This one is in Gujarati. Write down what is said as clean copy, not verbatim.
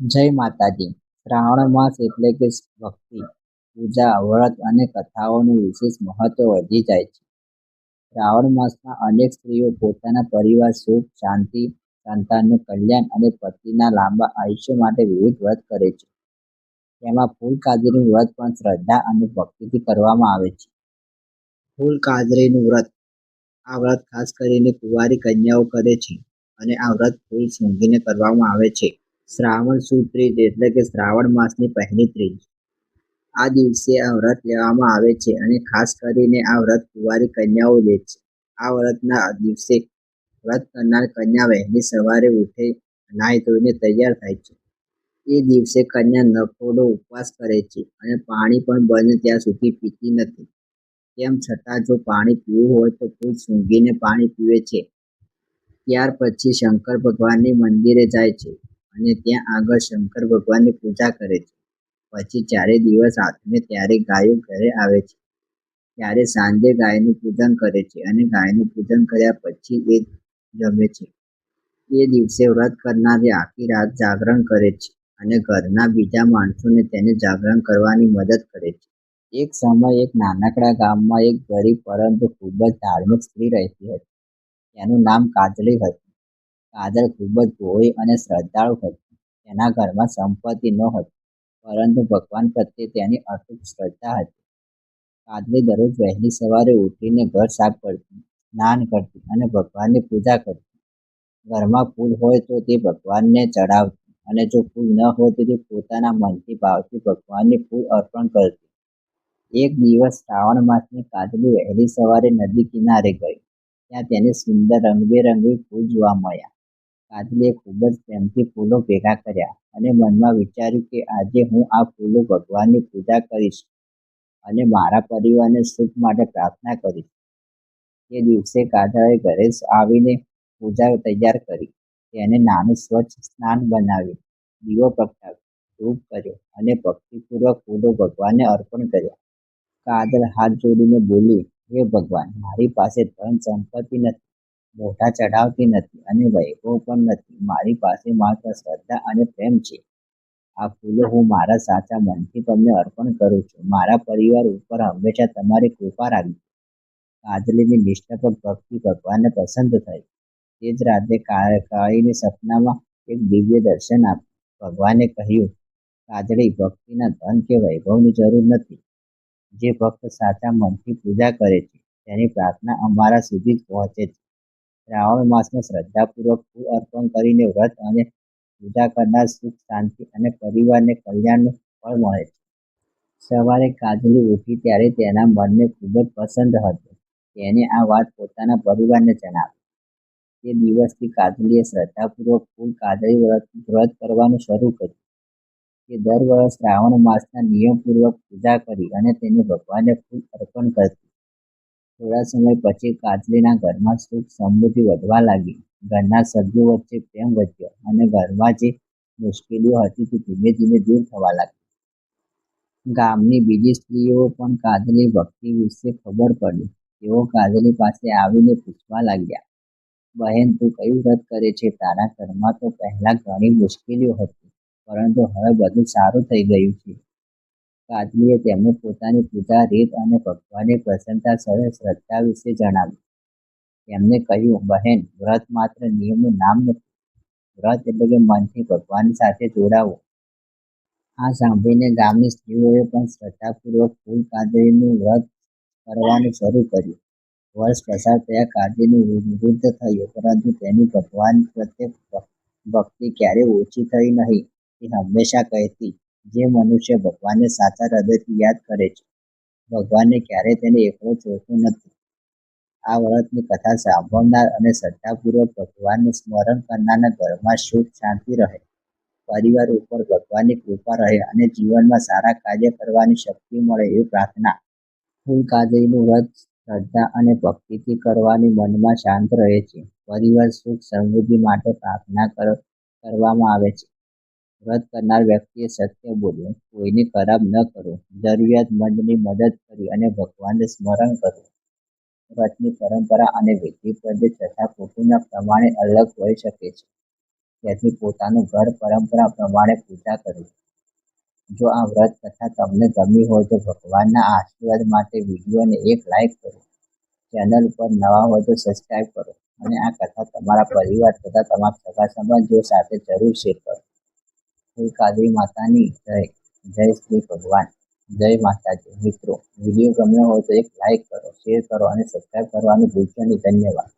જય માતાજી. શ્રાવણ માસ એટલે કે ભક્તિ, પૂજા, વ્રત અને કથાઓનું વિશેષ મહત્વ વધી જાય છે. શ્રાવણ માસમાં અનેક સ્ત્રીઓ પોતાના પરિવાર સુખ, શાંતિ, સંતાનનું કલ્યાણ અને પતિના લાંબા આયુષ્ય માટે વિવિધ વ્રત કરે છે. તેમાં ફૂલકાજરીનું વ્રત પણ શ્રદ્ધા અને ભક્તિથી કરવામાં આવે છે. ફૂલકાજરીનું વ્રત. આ વ્રત ખાસ કરીને કુંવારી કન્યાઓ કરે છે અને આ વ્રત ફૂલ સૂંઘીને કરવામાં આવે છે. શ્રાવણ સુદ ત્રીજ એટલે કે શ્રાવણ માસની પહેલી ત્રીજ. આ દિવસે આ વ્રત લેવામાં આવે છે અને ખાસ કરીને આ વ્રત કુંવારી કન્યાઓ લે છે. આ વ્રતના દિવસે વ્રત કરનાર કન્યા વહેલી સવારે ઉઠે, નાહી ધોઈને તૈયાર થાય છે. એ દિવસે કન્યા નકોડો ઉપવાસ કરે છે અને પાણી પણ બને ત્યાં સુધી પીતી નથી. તેમ છતાં જો પાણી પીવું હોય તો ફૂલ સૂંઘીને પાણી પીવે છે. ત્યાર પછી શંકર ભગવાનની મંદિરે જાય છે અને ત્યાં આગળ શંકર ભગવાનની પૂજા કરે છે. પછી જ્યારે દિવસ આથમે ત્યારે ગાયો ઘરે આવે છે. ત્યારે સાંજે ગાયનું પૂજન કરે છે અને ગાયનું પૂજન કર્યા પછી એ જમે છે. એ દિવસે વ્રત કરનારે આખી રાત જાગરણ કરે છે અને ઘરના બીજા માણસોને તેને જાગરણ કરવાની મદદ કરે છે. એક સમય એક નાનકડા ગામમાં એક ગરીબ પરંતુ ખૂબ જ ધાર્મિક સ્ત્રી રહેતી હતી. તેનું નામ કાજળી હતું. કાજલ ખૂબ જ ભોળી અને શ્રદ્ધાળુ હતી. તેના ઘરમાં સંપત્તિ નહોતી, પરંતુ ભગવાન પ્રત્યે તેની અતૂટ શ્રદ્ધા હતી. કાજલી દરરોજ વહેલી સવારે ઉઠીને ઘર સાફ કરતી, સ્નાન કરતી અને ભગવાનની પૂજા કરતી. ઘરમાં ફૂલ હોય તો તે ભગવાનને ચડાવતી અને જો ફૂલ ન હોય તો તે પોતાના મનથી ભાવથી ભગવાનને ફૂલ અર્પણ કરતી. એક દિવસ શ્રાવણ માસની કાજલી વહેલી સવારે નદી કિનારે ગઈ. ત્યાં તેને સુંદર રંગબેરંગી ફૂલ જોવા મળ્યા. કાજલીએ ખૂબ જ પ્રેમથી ફૂલો ભેગા કર્યા અને મનમાં વિચાર્યું કે આજે હું આ ફૂલો ભગવાનની પૂજા કરીશ અને મારા પરિવારને સુખ માટે પ્રાર્થના કરીશ. તે દિવસે કાજળે ઘરે આવીને પૂજા તૈયાર કરી. તેને નાનું સ્વચ્છ સ્નાન બનાવ્યું, દીવો પ્રગટાવ્યો, ધૂપ કર્યો અને ભક્તિપૂર્વક ફૂલો ભગવાનને અર્પણ કર્યા. કાજલ હાથ જોડીને બોલી, હે ભગવાન, મારી પાસે ધન સંપત્તિ નથી, મોઢા ચડાવતી નથી અને વૈભવ પણ નથી. મારી પાસે માત્ર શ્રદ્ધા અને પ્રેમ છે. આ ફૂલો હું મારા સાચા મનથી તમને અર્પણ કરું છું. મારા પરિવાર ઉપર હંમેશા તમારી કૃપા રાખજો. કાજલીની નિષ્ઠાપૂર્વક ભક્તિ ભગવાનને પસંદ થઈ. તે જ રાતે કાળીને સપનામાં એક દિવ્ય દર્શન આપ્યું. ભગવાને કહ્યું, કાજળી, ભક્તિના ધન કે વૈભવની જરૂર નથી. જે ભક્ત સાચા મનથી પૂજા કરે છે તેની પ્રાર્થના અમારા સુધી જ પહોંચે છે. શ્રાવણ માસમાં શ્રદ્ધાપૂર્વક ફૂલ અર્પણ કરીને વ્રત અને પૂજા કરનાર સુખ, શાંતિ અને પરિવારને કલ્યાણનું ફળ મળે છે. સવારે કાજલી ઉઠી ત્યારે તેના મનને ખૂબ જ પસંદ હતું. તેને આ વાત પોતાના પરિવારને જણાવી. તે દિવસથી કાજલીએ શ્રદ્ધાપૂર્વક ફૂલ કાજળી વ્રત કરવાનું શરૂ કર્યું. તે દર વર્ષ શ્રાવણ માસના નિયમપૂર્વક પૂજા કરી અને તેને ભગવાનને ફૂલ અર્પણ કરતી. થોડા સમય પછી કાજલીના ઘરમાં સુખ સમૃદ્ધિ વધવા લાગી. ઘરના સભ્યો વચ્ચે પ્રેમ વધ્યો અને ઘરમાં જે મુશ્કેલીઓ હતી તે ધીમે ધીમે દૂર થવા લાગી. ગામની બીજી સ્ત્રીઓ પણ કાજલી ભક્તિ વિશે ખબર પડી. તેઓ કાજલી પાસે આવીને પૂછવા લાગ્યા, બહેન, તું કયું વ્રત કરે છે? તારા ઘરમાં તો પહેલા ઘણી મુશ્કેલીઓ હતી, પરંતુ હવે બધું સારું થઈ ગયું છે. કાજલીએ તેમને પોતાની પૂજા રીત અને ભગવાનની પ્રસન્નતા સાથે શ્રદ્ધા વિશે જણાવ્યું. તેમને કહ્યું, બહેન, વ્રત માત્ર નિયમનું નામ નથી. વ્રત એટલે કે મનથી ભગવાન સાથે જોડાવું. આ સાંભળીને ગામની સ્ત્રીઓએ પણ શ્રદ્ધાપૂર્વક ફૂલ કાજળીનું વ્રત કરવાનું શરૂ કર્યું. વર્ષ પસાર થયા, કાજળીનું વૃદ્ધ થયું, પરંતુ તેની ભગવાન પ્રત્યે ભક્તિ ક્યારેય ઓછી થઈ નહીં. તે હંમેશા કહેતી, જે મનુષ્ય ભગવાનને સાચા હૃદયથી યાદ કરે છે, ભગવાનને ક્યારેય તેને એકલો છોડતો નથી. આ વ્રતની કથા સાંભળનાર અને શ્રદ્ધાપૂર્વક ભગવાનનું સ્મરણ કરનારના ઘરમાં સુખ, શાંતિ રહે, પરિવાર ઉપર ભગવાનની કૃપા રહે અને જીવનમાં સારા કાર્ય કરવાની શક્તિ મળે એવી પ્રાર્થના. ફૂલ કાજળીનું વ્રત શ્રદ્ધા અને ભક્તિથી કરવાની મનમાં શાંત રહે છે. પરિવાર સુખ સમૃદ્ધિ માટે પ્રાર્થના કરવામાં આવે છે. વ્રત કરનાર વ્યક્તિએ સત્ય બોલવું, કોઈને ખરાબ ન કરવું, જરૂરિયાતમંદની મદદ કરવી અને ભગવાનને સ્મરણ કરવું. વ્રતની પરંપરા અને વિધિ પદ્ધતિ તથા કુટુંબના પ્રમાણે અલગ હોઈ શકે છે. ત્યાંથી પોતાનું ઘર પરંપરા પ્રમાણે પૂજા કરવી. જો આ વ્રત કથા તમને ગમી હોય તો ભગવાનના આશીર્વાદ માટે વિડીયોને એક લાઈક કરો. ચેનલ પર નવા હોય તો સબસ્ક્રાઈબ કરો અને આ કથા તમારા પરિવાર તથા તમારા સગા સંબંધીઓ સાથે જરૂર શેર કરો. કાળી માતાની જય. જય શ્રી ભગવાન. જય માતાજી. મિત્રો, વિડીયો ગમ્યો હોય તો એક લાઈક કરો, શેર કરો અને સબસ્ક્રાઈબ કરવાનું ભૂલશો નહીં. ધન્યવાદ.